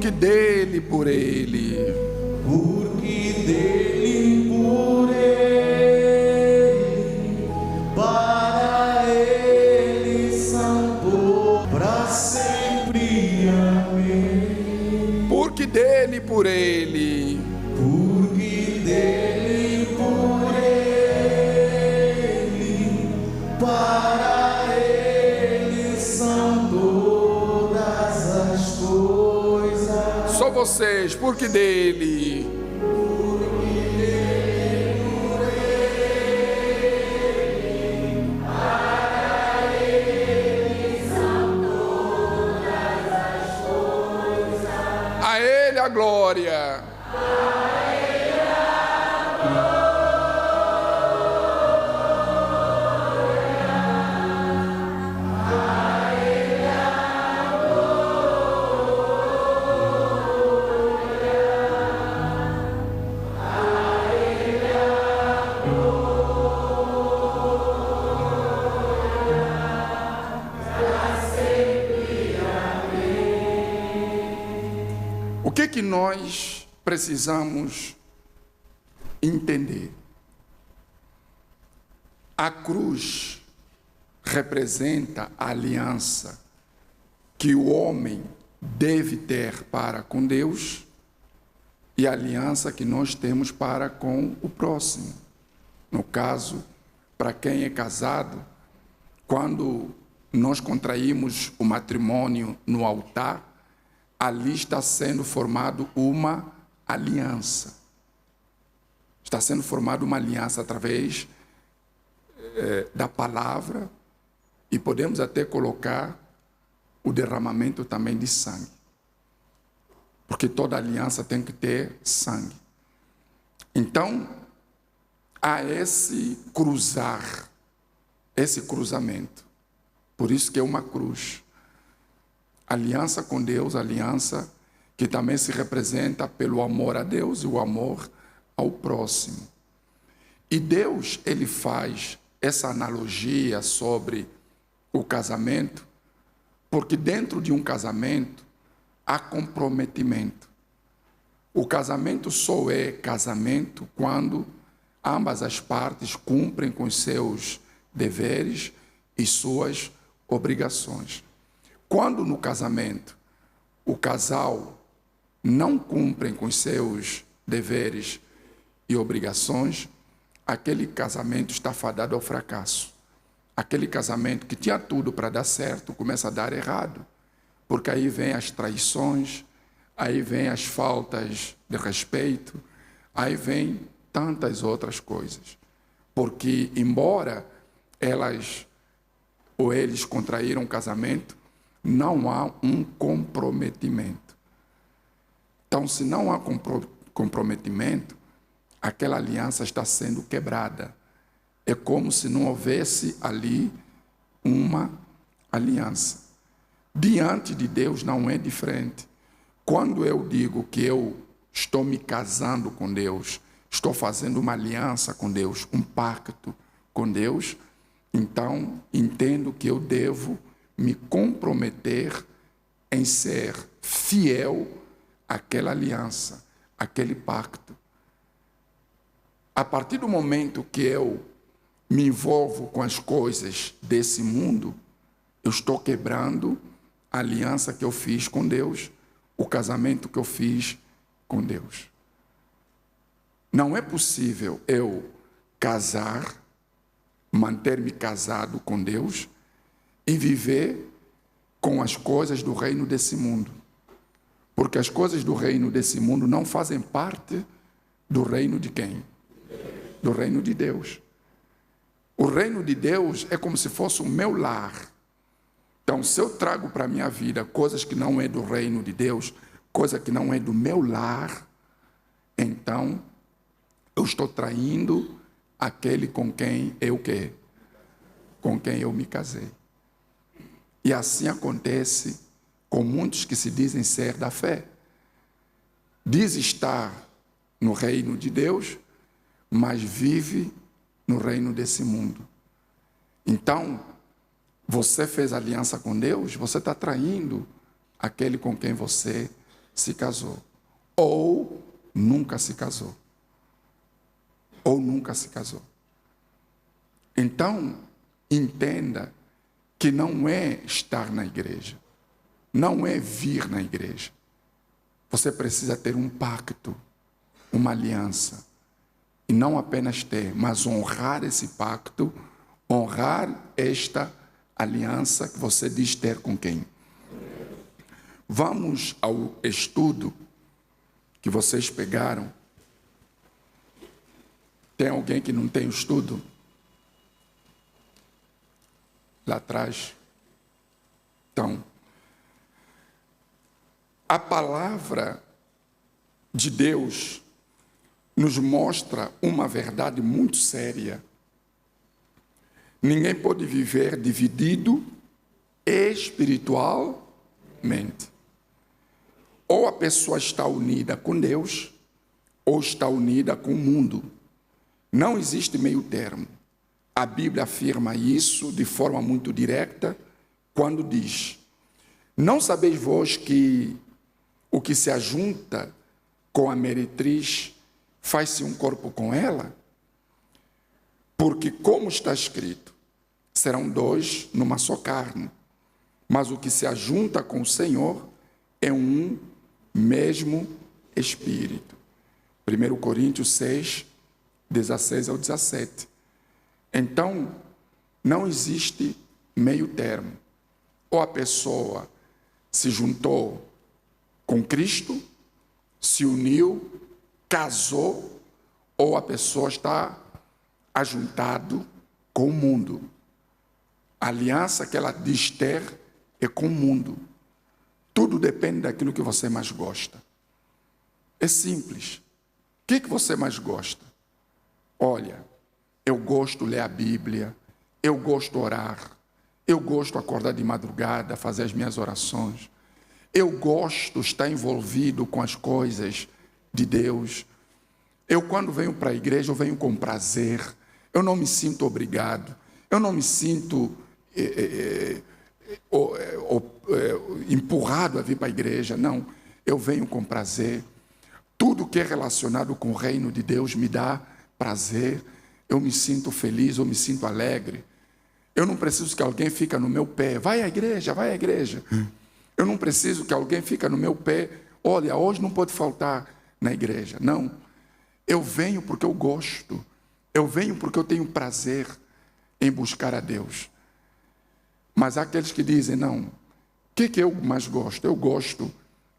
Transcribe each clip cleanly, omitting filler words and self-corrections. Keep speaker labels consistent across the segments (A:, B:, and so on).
A: Porque dele, por ele,
B: porque dele, por ele, para ele são todos, para sempre. Amém.
A: porque dele, por ele,
B: Porque dele, por ele, para ele são todas as coisas.
A: só vocês, porque dele, a ele a glória. O que nós precisamos entender? A cruz representa a aliança que o homem deve ter para com Deus e a aliança que nós temos para com o próximo. No caso, para quem é casado, quando nós contraímos o matrimônio no altar, ali está sendo formado uma aliança. Está sendo formada uma aliança através da palavra e podemos até colocar o derramamento também de sangue. Porque toda aliança tem que ter sangue. Então, há esse cruzar, esse cruzamento. Por isso que é uma cruz. Aliança com Deus, aliança que também se representa pelo amor a Deus e o amor ao próximo. E Deus, ele faz essa analogia sobre o casamento, porque dentro de um casamento há comprometimento. O casamento só é casamento quando ambas as partes cumprem com os seus deveres e suas obrigações. Quando no casamento o casal não cumpre com os seus deveres e obrigações, aquele casamento está fadado ao fracasso. Aquele casamento que tinha tudo para dar certo começa a dar errado, porque aí vem as traições, aí vem as faltas de respeito, aí vem tantas outras coisas. Porque embora elas ou eles contraíram um casamento, não há um comprometimento. Então, se não há comprometimento, aquela aliança está sendo quebrada. É como se não houvesse ali uma aliança. Diante de Deus não é diferente. Quando eu digo que eu estou me casando com Deus, estou fazendo uma aliança com Deus, um pacto com Deus, então entendo que eu devo me comprometer em ser fiel àquela aliança, àquele pacto. A partir do momento que eu me envolvo com as coisas desse mundo, eu estou quebrando a aliança que eu fiz com Deus, o casamento que eu fiz com Deus. Não é possível eu casar, manter-me casado com Deus e viver com as coisas do reino desse mundo. Porque as coisas do reino desse mundo não fazem parte do reino de quem? Do reino de Deus. O reino de Deus é como se fosse o meu lar. Então, se eu trago para a minha vida coisas que não é do reino de Deus, coisa que não é do meu lar, então eu estou traindo aquele com quem eu quê? Com quem eu me casei. E assim acontece com muitos que se dizem ser da fé. Diz estar no reino de Deus, mas vive no reino desse mundo. Então, você fez aliança com Deus, você está traindo aquele com quem você se casou. Ou nunca se casou. Ou nunca se casou. Então, entenda que não é estar na igreja. Não é vir na igreja. Você precisa ter um pacto, uma aliança. E não apenas ter, mas honrar esse pacto, honrar esta aliança que você diz ter com quem? Vamos ao estudo que vocês pegaram. Tem alguém que não tem o estudo? Lá atrás. Então, a palavra de Deus nos mostra uma verdade muito séria. Ninguém pode viver dividido espiritualmente. Ou a pessoa está unida com Deus, ou está unida com o mundo. Não existe meio termo. A Bíblia afirma isso de forma muito direta, quando diz: não sabeis vós que o que se ajunta com a meretriz faz-se um corpo com ela? Porque, como está escrito, serão dois numa só carne. Mas o que se ajunta com o Senhor é um mesmo Espírito. 1 Coríntios 6, 16 ao 17. Então, não existe meio termo. Ou a pessoa se juntou com Cristo, se uniu, casou, ou a pessoa está ajuntado com o mundo. A aliança que ela diz ter é com o mundo. Tudo depende daquilo que você mais gosta. É simples. O que você mais gosta? Olha, eu gosto de ler a Bíblia, eu gosto de orar, eu gosto de acordar de madrugada, fazer as minhas orações, eu gosto de estar envolvido com as coisas de Deus. Eu, quando venho para a igreja, eu venho com prazer, eu não me sinto obrigado, eu não me sinto empurrado a vir para a igreja, não, eu venho com prazer. Tudo que é relacionado com o reino de Deus me dá prazer, eu me sinto feliz, eu me sinto alegre. Eu não preciso que alguém fique no meu pé, vai à igreja, vai à igreja. Eu não preciso que alguém fique no meu pé, olha, hoje não pode faltar na igreja. Não, eu venho porque eu gosto, eu venho porque eu tenho prazer em buscar a Deus. Mas há aqueles que dizem, não, o que eu mais gosto? Eu gosto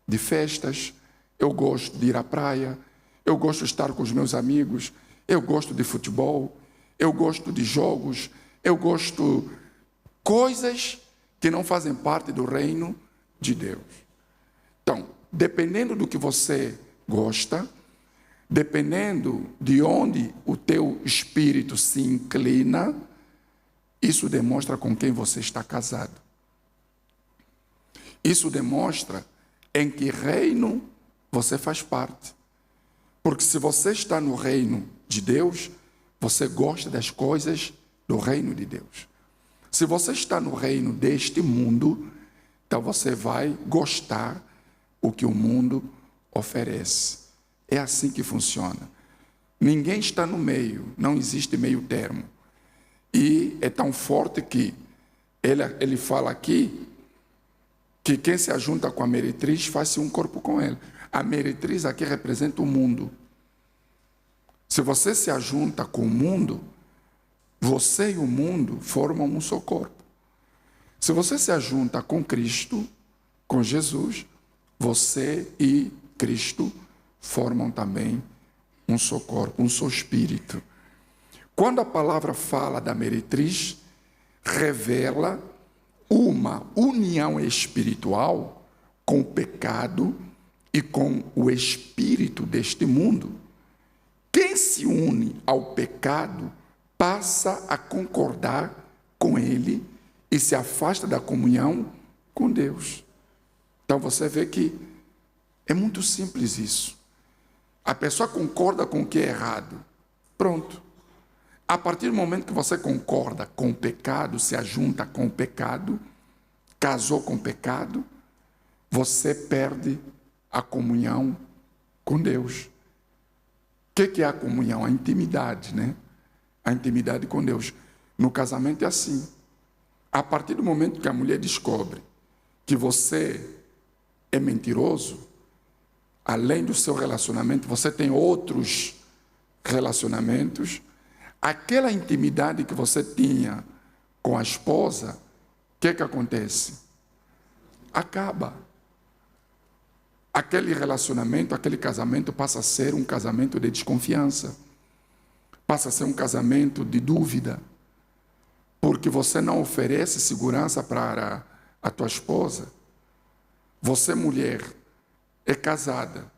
A: de festas, eu gosto de ir à praia, eu gosto de estar com os meus amigos, eu gosto de futebol, eu gosto de jogos, eu gosto coisas que não fazem parte do reino de Deus. Então, dependendo do que você gosta, dependendo de onde o teu espírito se inclina, isso demonstra com quem você está casado. Isso demonstra em que reino você faz parte. Porque se você está no reino de Deus, você gosta das coisas do reino de Deus. Se você está no reino deste mundo, então você vai gostar o que o mundo oferece. É assim que funciona. Ninguém está no meio, não existe meio termo. E é tão forte que ele fala aqui que quem se ajunta com a meretriz faz-se um corpo com ela. A meretriz aqui representa o mundo. Se você se ajunta com o mundo, você e o mundo formam um só corpo. Se você se ajunta com Cristo, com Jesus, você e Cristo formam também um só corpo, um só espírito. Quando a palavra fala da meretriz, revela uma união espiritual com o pecado e com o espírito deste mundo. Quem se une ao pecado passa a concordar com ele e se afasta da comunhão com Deus. Então você vê que é muito simples isso. A pessoa concorda com o que é errado. Pronto. A partir do momento que você concorda com o pecado, se ajunta com o pecado, casou com o pecado, você perde a comunhão com Deus. O que é a comunhão? A intimidade, né? A intimidade com Deus. No casamento é assim. A partir do momento que a mulher descobre que você é mentiroso, além do seu relacionamento, você tem outros relacionamentos, aquela intimidade que você tinha com a esposa, o que acontece? Acaba. Aquele relacionamento, aquele casamento passa a ser um casamento de desconfiança, passa a ser um casamento de dúvida, porque você não oferece segurança para a tua esposa. Você, mulher, é casada,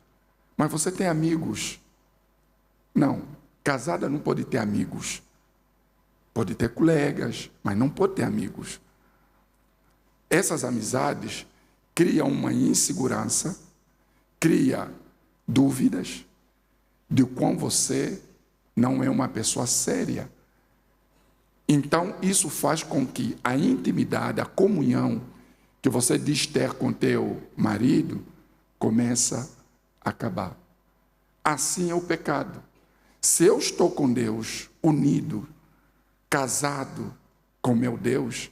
A: mas você tem amigos. Não, casada não pode ter amigos. Pode ter colegas, mas não pode ter amigos. Essas amizades criam uma insegurança, cria dúvidas de quão você não é uma pessoa séria. Então, isso faz com que a intimidade, a comunhão que você diz ter com teu marido, começa a acabar. Assim é o pecado. Se eu estou com Deus, unido, casado com meu Deus,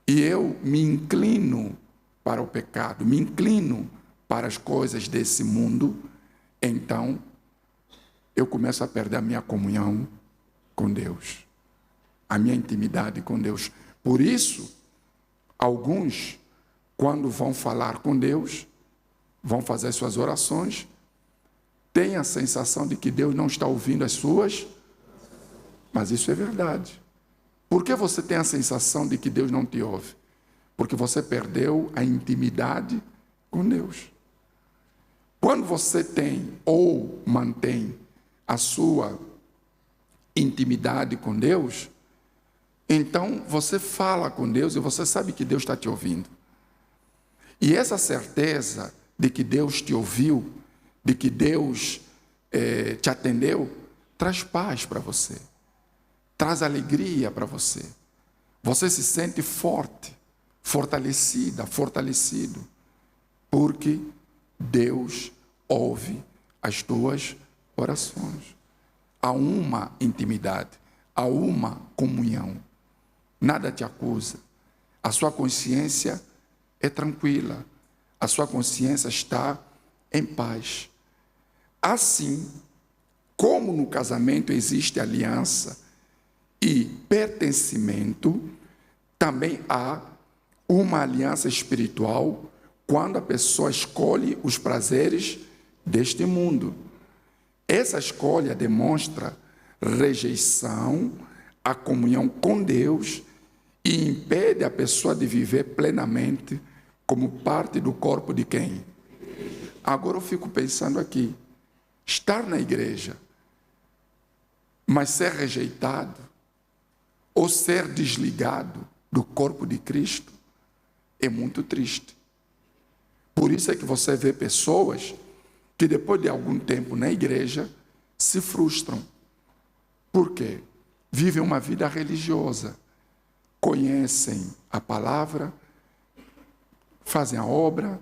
A: e eu me inclino para o pecado, me inclino para as coisas desse mundo, então eu começo a perder a minha comunhão com Deus, a minha intimidade com Deus. Por isso, alguns, quando vão falar com Deus, vão fazer suas orações, têm a sensação de que Deus não está ouvindo as suas, mas isso é verdade. Por que você tem a sensação de que Deus não te ouve? Porque você perdeu a intimidade com Deus. Quando você tem ou mantém a sua intimidade com Deus, então você fala com Deus e você sabe que Deus está te ouvindo. E essa certeza de que Deus te ouviu, de que Deus te atendeu, traz paz para você, traz alegria para você. Você se sente forte, fortalecida, fortalecido, porque Deus ouve as tuas orações. Há uma intimidade, há uma comunhão. Nada te acusa. A sua consciência é tranquila. A sua consciência está em paz. Assim, como no casamento existe aliança e pertencimento, também há uma aliança espiritual quando a pessoa escolhe os prazeres deste mundo. Essa escolha demonstra rejeição à comunhão com Deus e impede a pessoa de viver plenamente como parte do corpo de quem? Agora eu fico pensando aqui, estar na igreja, mas ser rejeitado ou ser desligado do corpo de Cristo é muito triste. Por isso é que você vê pessoas que depois de algum tempo na igreja se frustram. Por quê? Vivem uma vida religiosa, conhecem a palavra, fazem a obra,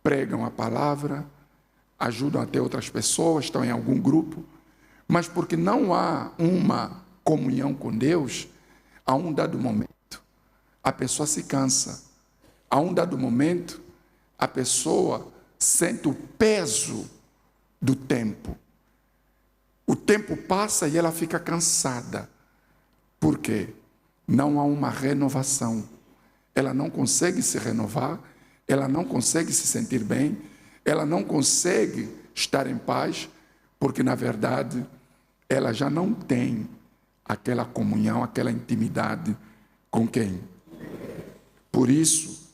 A: pregam a palavra, ajudam até outras pessoas, estão em algum grupo, mas porque não há uma comunhão com Deus, a um dado momento, a pessoa se cansa. A um dado momento, a pessoa sente o peso do tempo. O tempo passa e ela fica cansada. Por quê? Não há uma renovação. Ela não consegue se renovar, ela não consegue se sentir bem, ela não consegue estar em paz, porque, na verdade, ela já não tem aquela comunhão, aquela intimidade com quem? Por isso,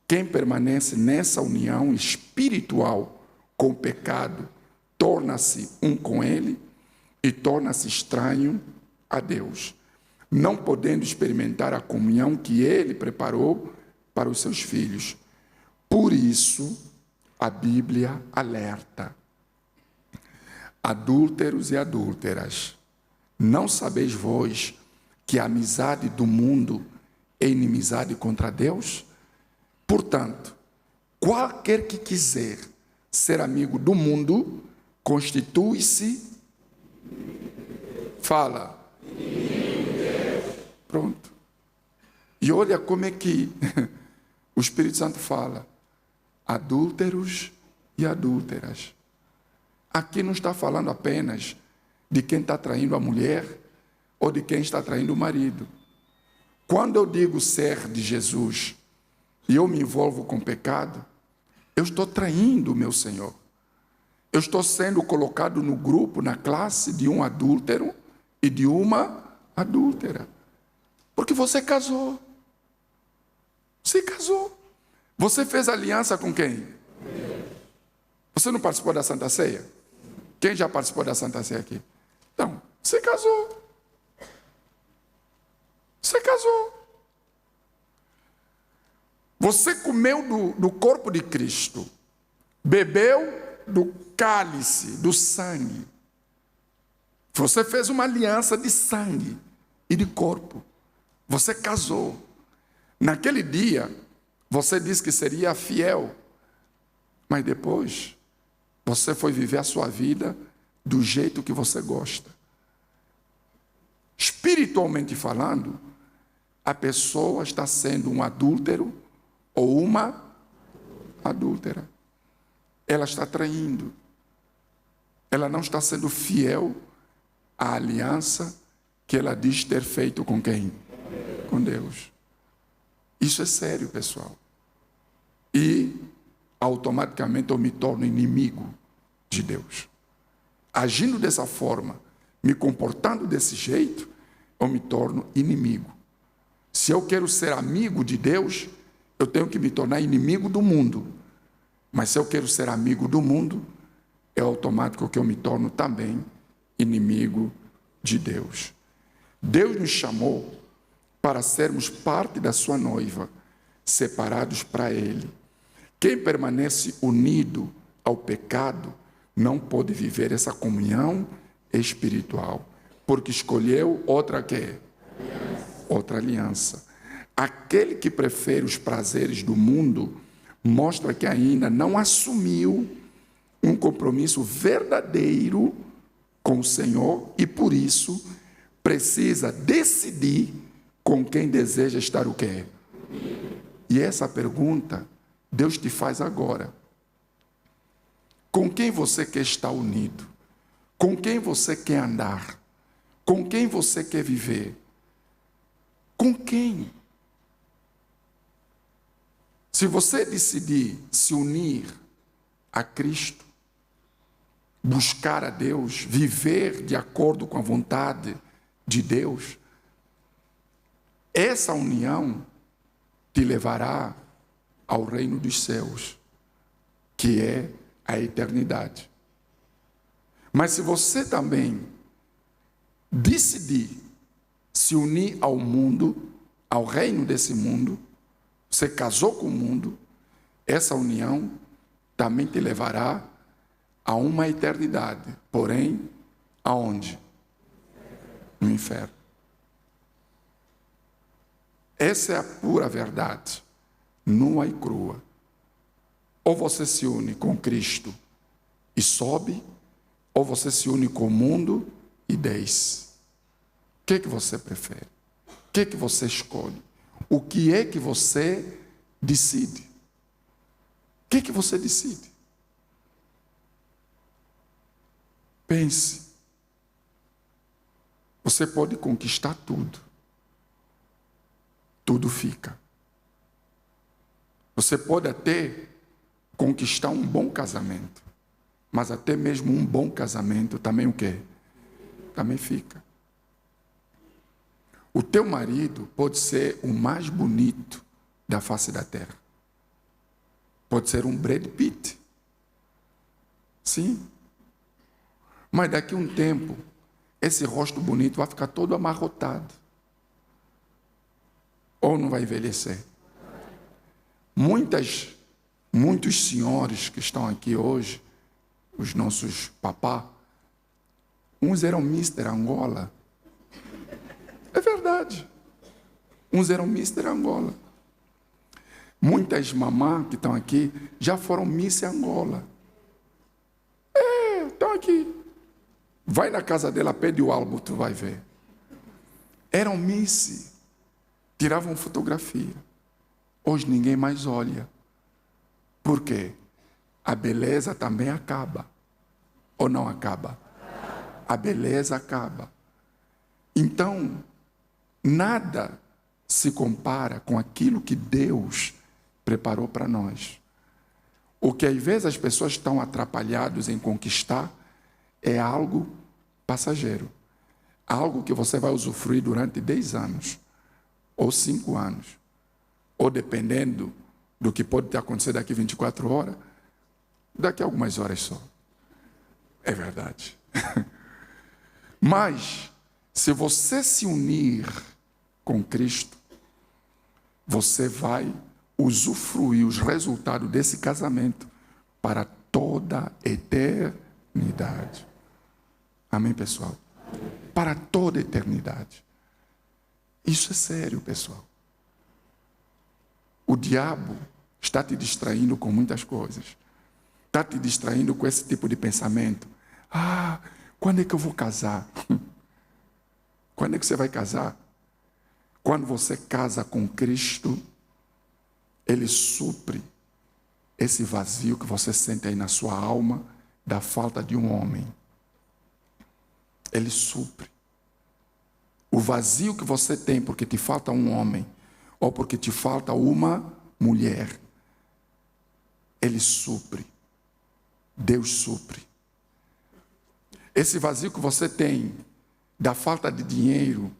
A: quem permanece nessa união espiritual com o pecado, torna-se um com ele e torna-se estranho a Deus, não podendo experimentar a comunhão que ele preparou para os seus filhos. Por isso, a Bíblia alerta: adúlteros e adúlteras, não sabeis vós que a amizade do mundo é inimizade contra Deus? Portanto, qualquer que quiser ser amigo do mundo, constitui-se, fala, pronto. E olha como é que o Espírito Santo fala, adúlteros e adúlteras. Aqui não está falando apenas de quem está traindo a mulher ou de quem está traindo o marido. Quando eu digo ser de Jesus e eu me envolvo com pecado, eu estou traindo o meu Senhor. Eu estou sendo colocado no grupo, na classe de um adúltero e de uma adúltera. Porque você casou. Você casou. Você fez aliança com quem? Você não participou da Santa Ceia? Quem já participou da Santa Ceia aqui? Então, você casou. Você casou. Você comeu do corpo de Cristo. Bebeu do cálice, do sangue. Você fez uma aliança de sangue e de corpo. Você casou. Naquele dia, você disse que seria fiel. Mas depois, você foi viver a sua vida do jeito que você gosta. Espiritualmente falando, a pessoa está sendo um adúltero ou uma adúltera. Ela está traindo. Ela não está sendo fiel à aliança que ela diz ter feito com quem? Com Deus. Isso é sério, pessoal. E automaticamente eu me torno inimigo de Deus. Agindo dessa forma, me comportando desse jeito, eu me torno inimigo. Se eu quero ser amigo de Deus, eu tenho que me tornar inimigo do mundo. Mas se eu quero ser amigo do mundo, é automático que eu me torno também inimigo de Deus. Deus nos chamou para sermos parte da sua noiva, separados para Ele. Quem permanece unido ao pecado não pode viver essa comunhão espiritual, porque escolheu outra quê? Outra aliança. Aquele que prefere os prazeres do mundo mostra que ainda não assumiu um compromisso verdadeiro com o Senhor e por isso precisa decidir com quem deseja estar o quê? E essa pergunta Deus te faz agora. Com quem você quer estar unido? Com quem você quer andar? Com quem você quer viver? Com quem? Se você decidir se unir a Cristo, buscar a Deus, viver de acordo com a vontade de Deus, essa união te levará ao reino dos céus, que é a eternidade. Mas se você também decidir se unir ao mundo, ao reino desse mundo, você casou com o mundo, essa união também te levará a uma eternidade. Porém, aonde? No inferno. Essa é a pura verdade, nua e crua. Ou você se une com Cristo e sobe, ou você se une com o mundo e desce. O que você prefere? O que você escolhe? O que é que você decide? O que você decide? Pense. Você pode conquistar tudo. Tudo fica. Você pode até conquistar um bom casamento, mas até mesmo um bom casamento também o quê? Também fica. O teu marido pode ser o mais bonito da face da terra. Pode ser um Brad Pitt. Sim. Mas daqui a um tempo, esse rosto bonito vai ficar todo amarrotado. Ou não vai envelhecer? Muitos senhores que estão aqui hoje, os nossos papás, uns eram Mr. Angola. É verdade. Uns eram Mr. Angola. Muitas mamãs que estão aqui já foram Miss Angola. aqui. Vai na casa dela, pede o álbum, tu vai ver. Eram Miss, tiravam fotografia. Hoje ninguém mais olha. Por quê? A beleza também acaba. Ou não acaba? A beleza acaba. Então, nada se compara com aquilo que Deus preparou para nós. O que às vezes as pessoas estão atrapalhadas em conquistar é algo passageiro. Algo que você vai usufruir durante 10 anos, ou 5 anos, ou dependendo do que pode acontecer daqui 24 horas, daqui a algumas horas só. É verdade. Mas, se você se unir com Cristo, você vai usufruir os resultados desse casamento para toda a eternidade. Amém, pessoal? Para toda a eternidade. Isso é sério, pessoal. O diabo está te distraindo com muitas coisas. Está te distraindo com esse tipo de pensamento. Ah, quando é que eu vou casar? Quando é que você vai casar? Quando você casa com Cristo, Ele supre esse vazio que você sente aí na sua alma da falta de um homem. Ele supre. O vazio que você tem porque te falta um homem, ou porque te falta uma mulher, Ele supre. Deus supre. Esse vazio que você tem da falta de dinheiro,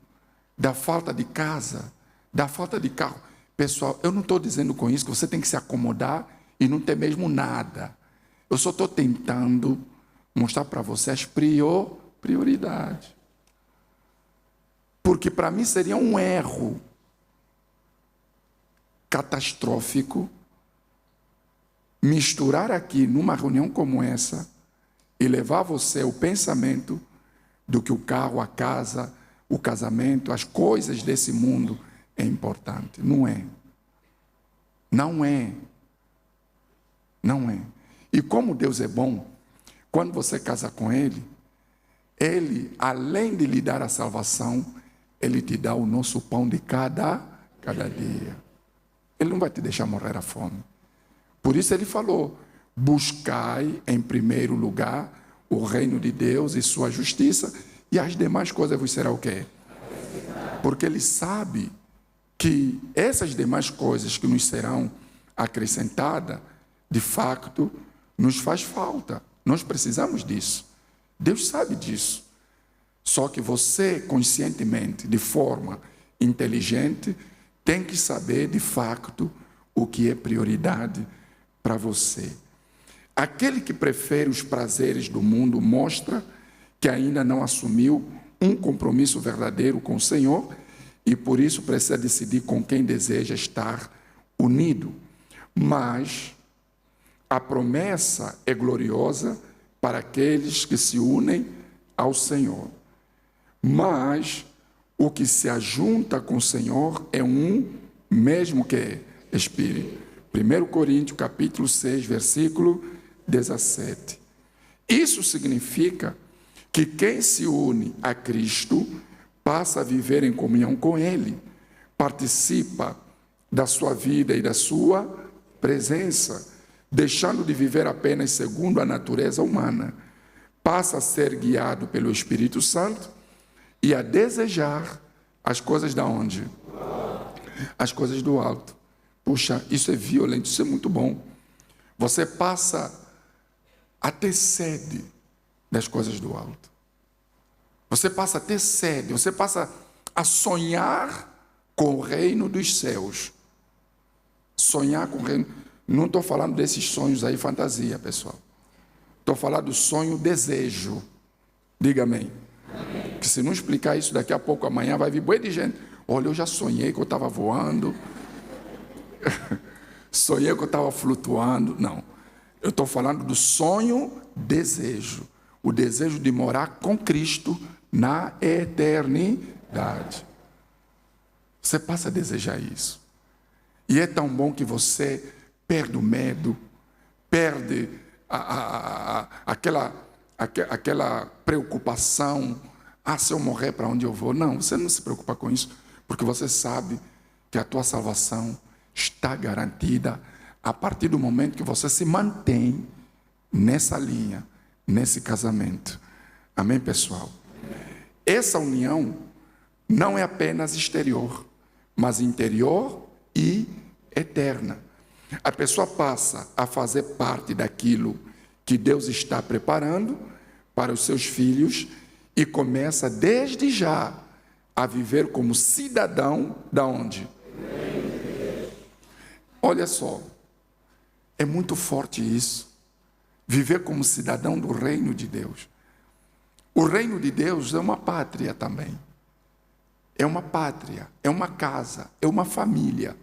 A: da falta de casa, da falta de carro. Pessoal, eu não estou dizendo com isso que você tem que se acomodar e não ter mesmo nada. Eu só estou tentando mostrar para você as prioridades. Porque para mim seria um erro catastrófico misturar aqui numa reunião como essa e levar você o pensamento do que o carro, a casa, o casamento, as coisas desse mundo é importante. Não é. Não é. Não é. E como Deus é bom, quando você casa com Ele, Ele, além de lhe dar a salvação, Ele te dá o nosso pão de cada dia. Ele não vai te deixar morrer à fome. Por isso Ele falou, buscai em primeiro lugar o reino de Deus e sua justiça, e as demais coisas vos será o quê? Porque Ele sabe que essas demais coisas que nos serão acrescentadas, de facto, nos faz falta. Nós precisamos disso. Deus sabe disso. Só que você, conscientemente, de forma inteligente, tem que saber, de facto, o que é prioridade para você. Aquele que prefere os prazeres do mundo mostra que ainda não assumiu um compromisso verdadeiro com o Senhor e por isso precisa decidir com quem deseja estar unido. Mas a promessa é gloriosa para aqueles que se unem ao Senhor. Mas o que se ajunta com o Senhor é um mesmo que Espírito. 1 Coríntios capítulo 6, versículo 17. Isso significa que quem se une a Cristo passa a viver em comunhão com Ele, participa da sua vida e da sua presença, deixando de viver apenas segundo a natureza humana, passa a ser guiado pelo Espírito Santo e a desejar as coisas da onde? As coisas do alto. Puxa, isso é violento, isso é muito bom. Você passa a ter sede das coisas do alto. Você passa a ter sede, você passa a sonhar com o reino dos céus. Sonhar com o reino. Não estou falando desses sonhos aí, fantasia, pessoal. Estou falando do sonho desejo. Diga amém. Amém. Que se não explicar isso daqui a pouco, amanhã vai vir bué de gente. Olha, eu já sonhei que eu estava voando. Sonhei que eu estava flutuando. Não. Eu estou falando do sonho desejo. O desejo de morar com Cristo na eternidade. Você passa a desejar isso. E é tão bom que você perde o medo, perde aquela aquela preocupação, se eu morrer, para onde eu vou? Não, você não se preocupa com isso, porque você sabe que a tua salvação está garantida a partir do momento que você se mantém nessa linha, nesse casamento. Amém, pessoal? Essa união não é apenas exterior, mas interior e eterna. A pessoa passa a fazer parte daquilo que Deus está preparando para os seus filhos e começa desde já a viver como cidadão da onde? Olha só, é muito forte isso. Viver como cidadão do reino de Deus. O reino de Deus é uma pátria também. É uma pátria, é uma casa, é uma família.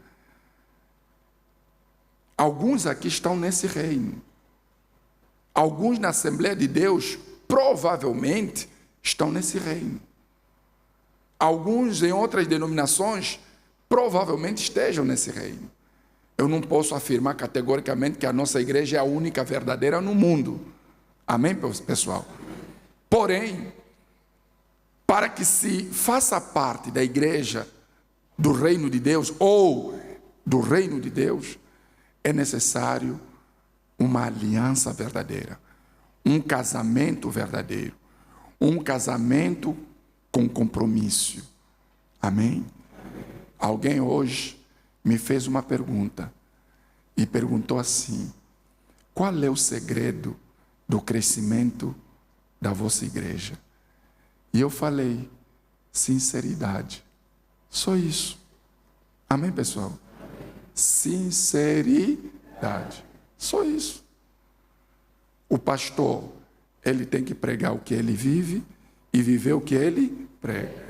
A: Alguns aqui estão nesse reino. Alguns na Assembleia de Deus provavelmente estão nesse reino. Alguns em outras denominações provavelmente estejam nesse reino. Eu não posso afirmar categoricamente que a nossa igreja é a única verdadeira no mundo. Amém, pessoal? Porém, para que se faça parte da igreja do reino de Deus ou do reino de Deus, é necessário uma aliança verdadeira, um casamento verdadeiro, um casamento com compromisso. Amém? Alguém hoje me fez uma pergunta e perguntou assim: qual é o segredo do crescimento da vossa igreja? E eu falei: sinceridade. Só isso. Amém, pessoal? Sinceridade. Só isso. O pastor, ele tem que pregar o que ele vive e viver o que ele prega.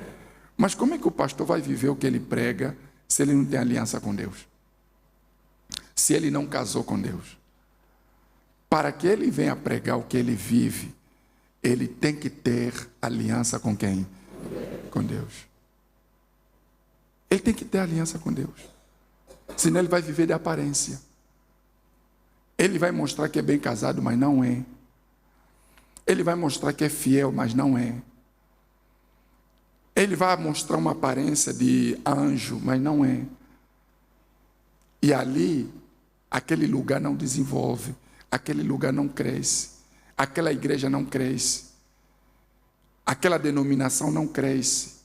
A: Mas como é que o pastor vai viver o que ele prega se ele não tem aliança com Deus? Se ele não casou com Deus? Para que ele venha pregar o que ele vive, ele tem que ter aliança com quem? Com Deus. Ele tem que ter aliança com Deus. Senão ele vai viver de aparência. Ele vai mostrar que é bem casado, mas não é. Ele vai mostrar que é fiel, mas não é. Ele vai mostrar uma aparência de anjo, mas não é. E ali, aquele lugar não desenvolve, aquele lugar não cresce, aquela igreja não cresce, aquela denominação não cresce.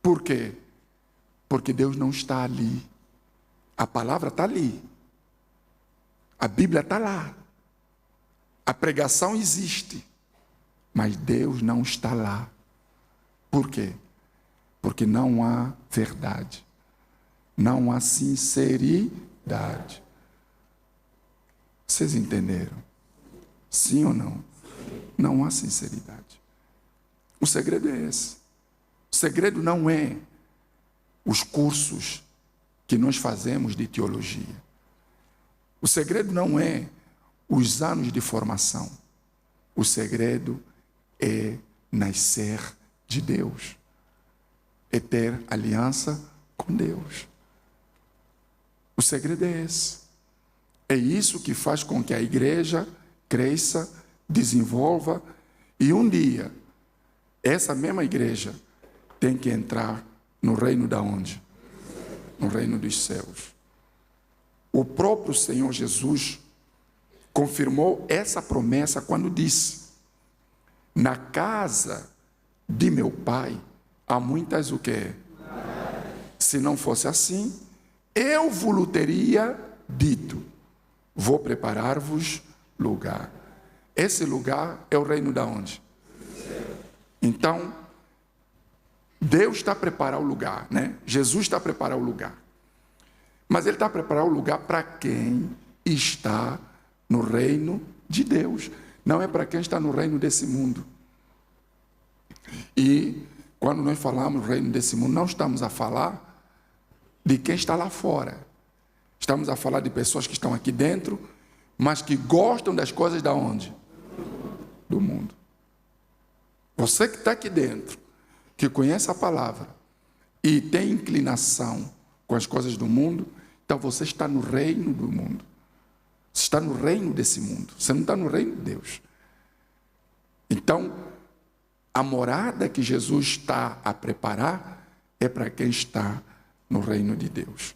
A: Por quê? Porque Deus não está ali. A palavra está ali. A Bíblia está lá. A pregação existe. Mas Deus não está lá. Por quê? Porque não há verdade. Não há sinceridade. Vocês entenderam? Sim ou não? Não há sinceridade. O segredo é esse. O segredo não é os cursos que nós fazemos de teologia. O segredo não é os anos de formação. O segredo é nascer de Deus. É ter aliança com Deus. O segredo é esse. É isso que faz com que a igreja cresça, desenvolva e um dia essa mesma igreja tem que entrar no reino da onde? No reino dos céus. O próprio Senhor Jesus confirmou essa promessa quando disse: na casa de meu pai há muitas o quê? Se não fosse assim, eu vos teria dito: vou preparar-vos lugar. Esse lugar é o reino da onde? Então, Deus está a preparar o lugar, né? Jesus está a preparar o lugar. Mas Ele está a preparar o lugar para quem está no reino de Deus. Não é para quem está no reino desse mundo. E quando nós falamos reino desse mundo, não estamos a falar de quem está lá fora. Estamos a falar de pessoas que estão aqui dentro, mas que gostam das coisas da onde? Do mundo. Você que está aqui dentro, que conhece a palavra e tem inclinação com as coisas do mundo, então você está no reino do mundo. Você está no reino desse mundo. Você não está no reino de Deus. Então, a morada que Jesus está a preparar é para quem está no reino de Deus.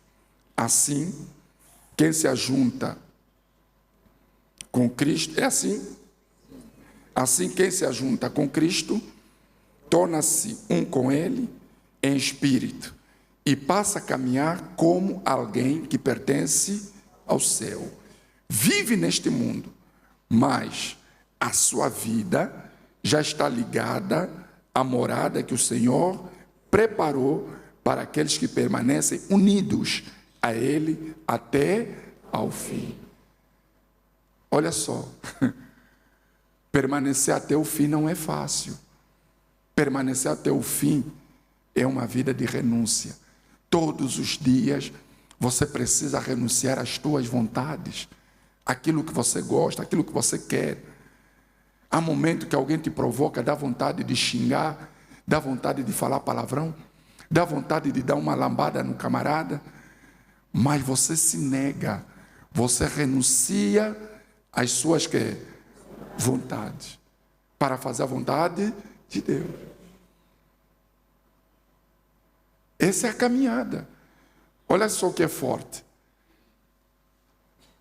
A: Assim, quem se ajunta com Cristo, é assim. Assim, quem se ajunta com Cristo, torna-se um com Ele em espírito e passa a caminhar como alguém que pertence ao céu. Vive neste mundo, mas a sua vida já está ligada à morada que o Senhor preparou para aqueles que permanecem unidos a Ele até ao fim. Olha só, permanecer até o fim não é fácil. Permanecer até o fim é uma vida de renúncia. Todos os dias você precisa renunciar às tuas vontades, aquilo que você gosta, aquilo que você quer. Há momento que alguém te provoca, dá vontade de xingar, dá vontade de falar palavrão, dá vontade de dar uma lambada no camarada, mas você se nega, você renuncia às suas vontades, para fazer a vontade de Deus. Essa é a caminhada. Olha só o que é forte.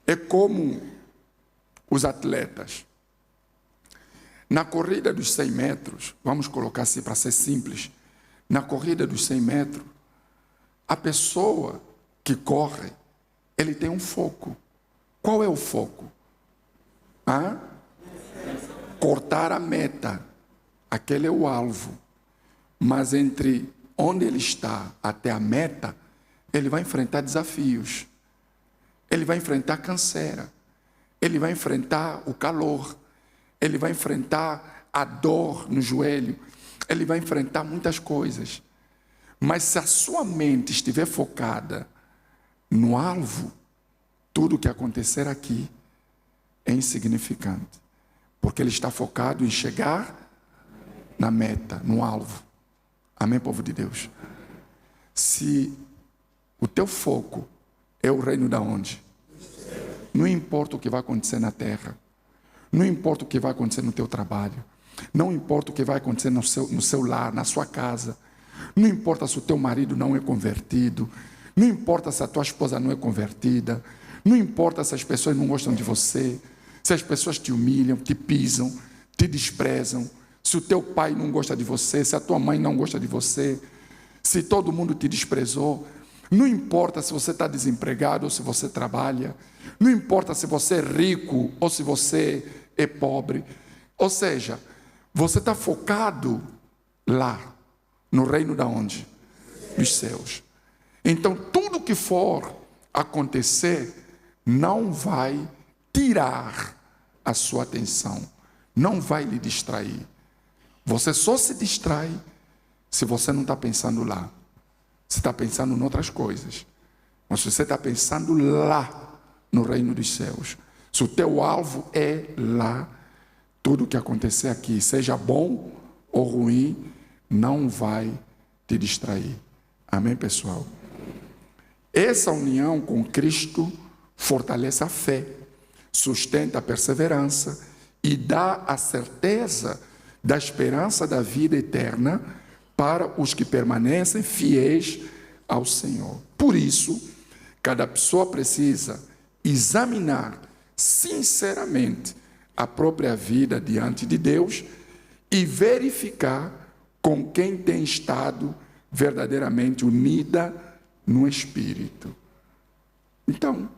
A: É como os atletas. Na corrida dos 100 metros, vamos colocar assim para ser simples, na corrida dos 100 metros, a pessoa que corre, ele tem um foco. Qual é o foco? Cortar a meta. Aquele é o alvo. Mas entre onde ele está até a meta, ele vai enfrentar desafios. Ele vai enfrentar canseira. Ele vai enfrentar o calor. Ele vai enfrentar a dor no joelho. Ele vai enfrentar muitas coisas. Mas se a sua mente estiver focada no alvo, tudo o que acontecer aqui é insignificante. Porque ele está focado em chegar na meta, no alvo. Amém, povo de Deus? Se o teu foco é o reino da onde? Não importa o que vai acontecer na terra. Não importa o que vai acontecer no teu trabalho. Não importa o que vai acontecer no seu lar, na sua casa. Não importa se o teu marido não é convertido. Não importa se a tua esposa não é convertida. Não importa se as pessoas não gostam de você. Se as pessoas te humilham, te pisam, te desprezam. Se o teu pai não gosta de você, se a tua mãe não gosta de você. Se todo mundo te desprezou. Não importa se você está desempregado ou se você trabalha. Não importa se você é rico ou se você é pobre. Ou seja, você está focado lá, no reino da onde? Dos céus. Então, tudo que for acontecer não vai tirar a sua atenção. Não vai lhe distrair. Você só se distrai se você não está pensando lá. Você está pensando em outras coisas. Mas se você está pensando lá, no reino dos céus, se o teu alvo é lá, tudo que acontecer aqui, seja bom ou ruim, não vai te distrair. Amém, pessoal? Essa união com Cristo fortalece a fé, sustenta a perseverança e dá a certeza da esperança da vida eterna para os que permanecem fiéis ao Senhor. Por isso, cada pessoa precisa examinar sinceramente a própria vida diante de Deus e verificar com quem tem estado verdadeiramente unida no Espírito. Então,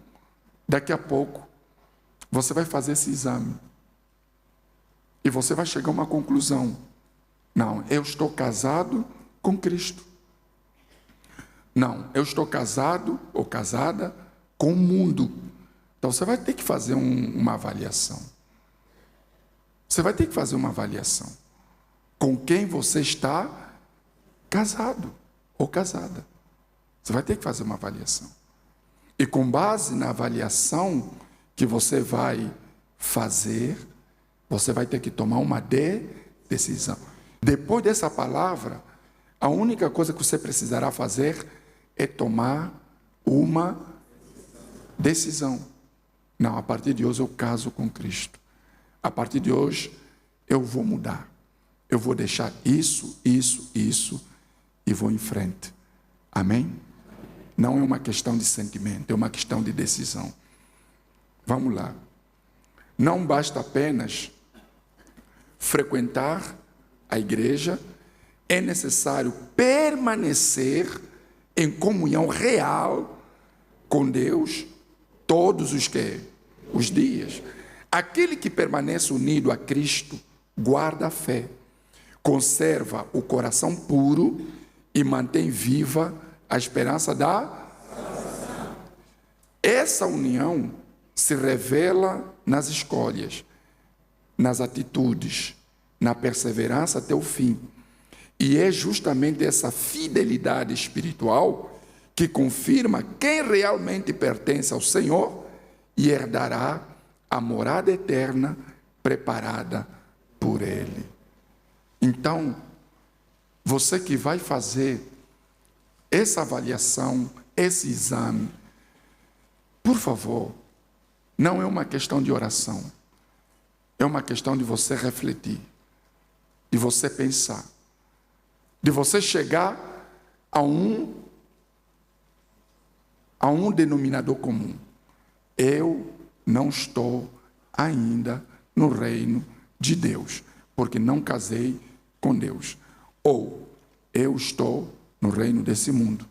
A: daqui a pouco, você vai fazer esse exame e você vai chegar a uma conclusão. Não, eu estou casado com Cristo. Não, eu estou casado ou casada com o mundo. Então você vai ter que fazer uma avaliação. Você vai ter que fazer uma avaliação. Com quem você está casado ou casada. Você vai ter que fazer uma avaliação. E com base na avaliação que você vai fazer, você vai ter que tomar uma decisão. Depois dessa palavra, a única coisa que você precisará fazer é tomar uma decisão. Não, a partir de hoje eu caso com Cristo. A partir de hoje eu vou mudar. Eu vou deixar isso e vou em frente. Amém? Não é uma questão de sentimento, é uma questão de decisão. Vamos lá. Não basta apenas frequentar a igreja, é necessário permanecer em comunhão real com Deus todos os dias. Aquele que permanece unido a Cristo guarda a fé, conserva o coração puro e mantém viva a esperança da salvação. Essa união se revela nas escolhas, nas atitudes, na perseverança até o fim. E é justamente essa fidelidade espiritual que confirma quem realmente pertence ao Senhor e herdará a morada eterna preparada por Ele. Então, você que vai fazer essa avaliação, esse exame, por favor, não é uma questão de oração, é uma questão de você refletir, de você pensar, de você chegar a um denominador comum. Eu não estou ainda no reino de Deus, porque não casei com Deus. Ou eu estou no reino desse mundo.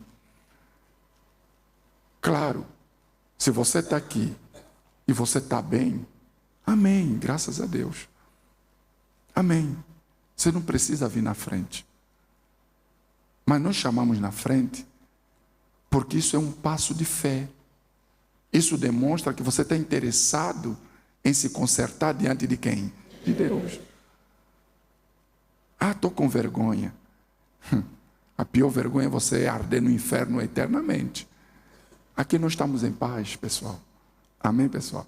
A: Claro, se você está aqui e você está bem, amém, graças a Deus. Amém. Você não precisa vir na frente. Mas nós chamamos na frente porque isso é um passo de fé. Isso demonstra que você está interessado em se consertar diante de quem? De Deus. Ah, estou com vergonha. A pior vergonha é você arder no inferno eternamente. Aqui nós estamos em paz, pessoal. Amém, pessoal?